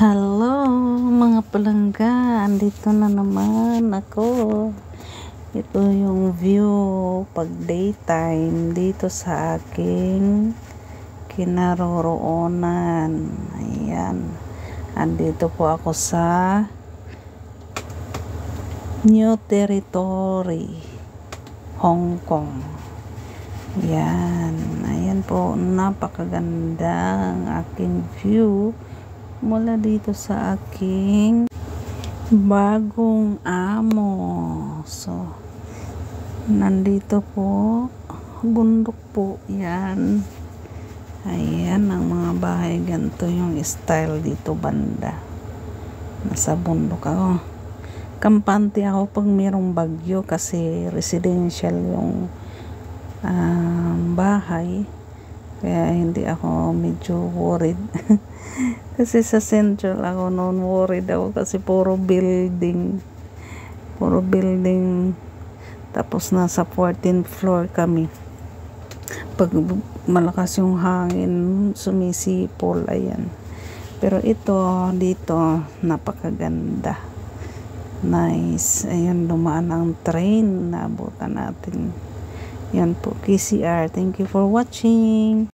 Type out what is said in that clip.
Hello mga palangga, andito na naman ako. Ito yung view pag daytime dito sa aking kinaroroonan. Ayan, andito po ako sa New Territory, Hong Kong. Ayan po, napakaganda ang aking view mula dito sa aking bagong amo. So, nandito po, bundok po yan. Ayan ang mga bahay, ganito yung style dito banda. Nasa bundok ako. Kampante ako pag mayroong bagyo kasi residential yung bahay. Kaya hindi ako medyo worried. Kasi sa central ako noon, worried ako kasi puro building. Tapos nasa 14th floor kami. Pag malakas yung hangin, sumisipol, ayan. Pero ito, dito, napakaganda. Nice. Ayan, dumaan ang train. Naabutan natin. Yan po, KCR. Thank you for watching.